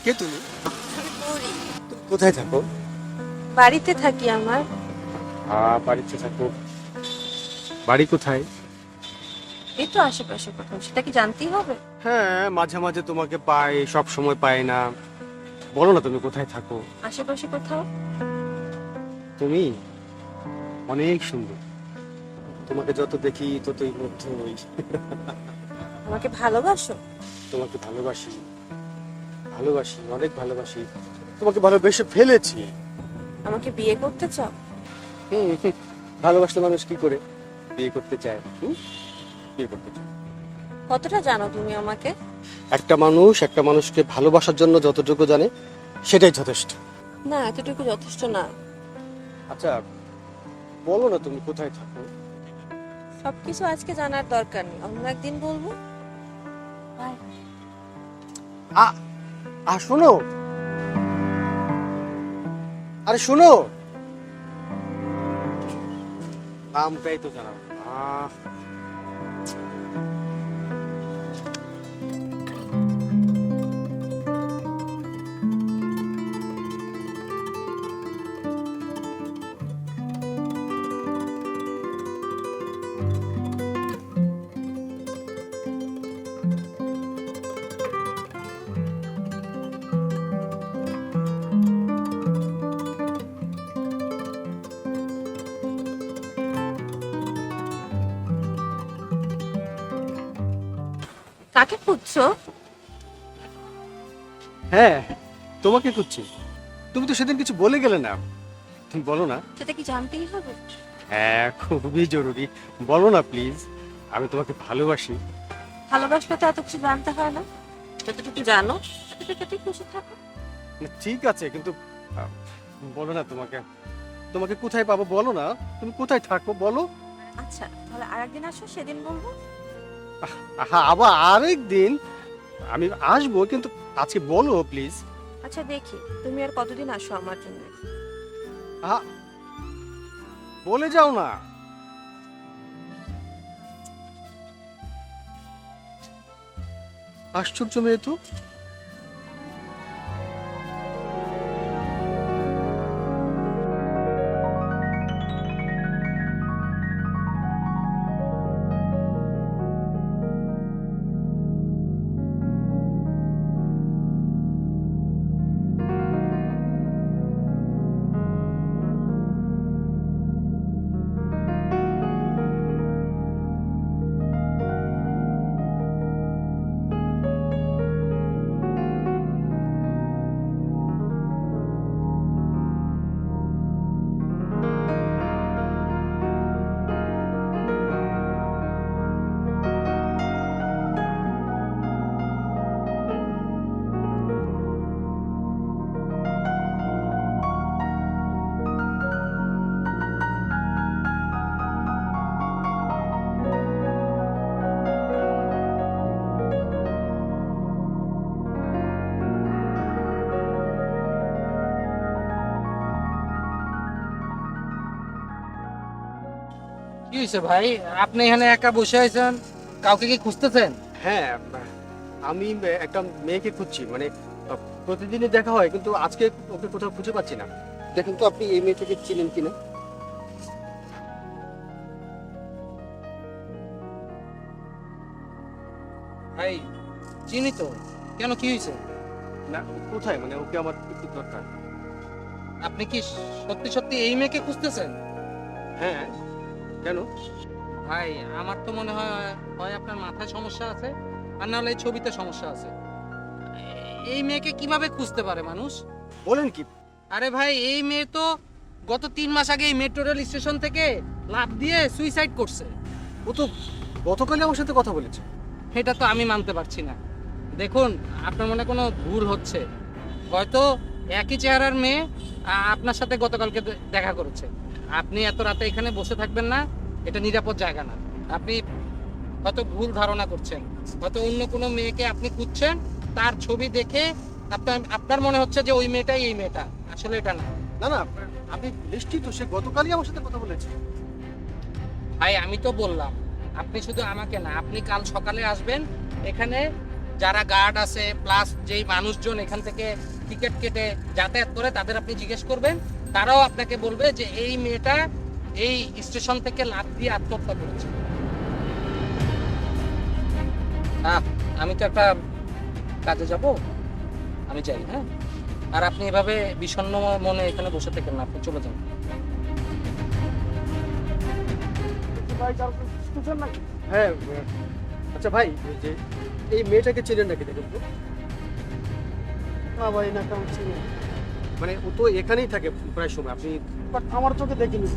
কে তুমি? আমি পড়ি। তুমি কোথায় থাকো? বাড়িতে থাকি আমার। বাড়িতে থাকো। বাড়ি কোথায়? এই তো আশেপাশে কোথাও, সেটা কি জানতেই হবে? হ্যাঁ, মাঝে মাঝে তোমাকে পাই, সব সময় পাই না। বলো না তুমি কোথায় থাকো? আশেপাশে কোথাও। তুমি অনেক সুন্দর। তোমাকে যত দেখি ততই মুগ্ধ হই। আমাকে ভালোবাসো? তোমাকে ভালোবাসি, ভালোবাসি, অনেক ভালোবাসি। তোমাকে ভালোবেসে ফেলেছি। আমাকে বিয়ে করতে চাও? হুম, ভালোবাসলে মানুষ কি করে বিয়ে করতে চায়? বিয়ে করতে চায়। কতটা জানো তুমি আমাকে? একটা মানুষ একটা মানুষকে ভালোবাসার জন্য যতটুকু জানে সেটাই যথেষ্ট। না, এতটুকু যথেষ্ট না। আচ্ছা, বলো না তুমি কোথায় থাকো? সবকিছু আজকে জানার দরকার নেই, অন্য একদিন বলবো। বাই। শোনো, আরে শোনো, নামটাই তো জানাবো। কাকে খুঁজছো? হ্যাঁ, তোমাকে খুঁজছি। তুমি তো সেদিন কিছু বলে গেলে না, তুমি বলো না। সেটা কি জানতেই হবে? হ্যাঁ, খুবই জরুরি। বলো না প্লিজ, আমি তোমাকে ভালোবাসি। ভালোবাসলে তো এত কিছু জানতে হয় না, যতটুকু জানো ততটুকুতেই খুশি থাকো। ঠিক আছে, কিন্তু আহ, বলো না, তোমাকে তোমাকে কোথায় পাবো বলো না। তুমি কোথায় থাকো বলো। আচ্ছা, তাহলে আরেকদিন আসো, সেদিন বলবো। আবার আরেক দিন আমি আসবো, কিন্তু আজকে বলো প্লিজ। আচ্ছা দেখি তুমি আর কতদিন আসো আমার জন্য। বলে যাও না। আশ্চর্য মেয়ে তো। কি হয়েছে ভাই? আপনি এখানে একা বসে আছেন, কাউকে কি খুঁজতেছেন? হ্যাঁ, আমি একটা মেয়েকে খুঁজছি, মানে প্রতিদিনই দেখা হয়, কিন্তু আজকে ওকে কোথাও খুঁজে পাচ্ছি না। দেখুন তো আপনি এই মেয়েটাকে চিনেন কিনা। ভাই চিনি তো, কেন কি হয়েছে? না, কোথায়, মানে ওকে আমার একটু দরকার। আপনি কি সত্যি সত্যি এই মেয়েকে খুঁজতেছেন? হ্যাঁ, কেন? ভাই আমার তো মনে হয় হয় আপনার মাথায় সমস্যা আছে, আর না হলে এই ছবিতে সমস্যা আছে। এই মেয়েকে কিভাবে খুঁজতে পারে মানুষ? বলেন কি? আরে ভাই, এই মেয়ে তো গত 3 মাস আগে এই মেট্রো রেল স্টেশন থেকে লাফ দিয়ে সুইসাইড করছে। ও তো গতকালই আমার সাথে কথা বলেছে। এটা তো আমি মানতে পারছি না। দেখুন, আপনার মনে কোনো ভুল হচ্ছে। হয়তো একই চেহারার মেয়ে আপনার সাথে গতকালকে দেখা করেছে। আপনি এত রাতে এখানে বসে থাকবেন না, এটা নিরাপদ জায়গা না। আপনি হয়তো ভুল ধারণা করছেন, হয়তো অন্য কোনো মেয়েকে আপনি খুঁজছেন, তার ছবি দেখে আপনার আপনার মনে হচ্ছে যে ওই মেয়েটাই এই মেয়েটা। আসলে এটা না। না না, আমি নিশ্চিত সে গতকালই আমার সাথে কথা বলেছে। ভাই আমি তো বললাম, আপনি শুধু আমাকে না, আপনি কাল সকালে আসবেন এখানে, যারা গার্ড আছে প্লাস যেই মানুষজন এখান থেকে টিকিট কেটে যাতায়াত করে তাদের আপনি জিজ্ঞেস করবেন, তারাও আপনাকে বলবে যে এই মেয়েটা এই স্টেশন থেকে লাফ দিয়ে আত্মহত্যা করেছে। আমি তো একটা কাজে যাব, আমি যাই। হ্যাঁ, আর আপনি এভাবে বিষণ্ণ মনে এখানে বসে থাকেন না, আপনি চলে যান। হ্যাঁ আচ্ছা ভাই, এই যে এই মেয়েটাকে চেনেন নাকি দেখুন তো? না ভাই, না কেমন ছিল, মানে ও তো এখানেই থাকে প্রায় সময়, আপনি বাট আমার চোখে দেখিনি।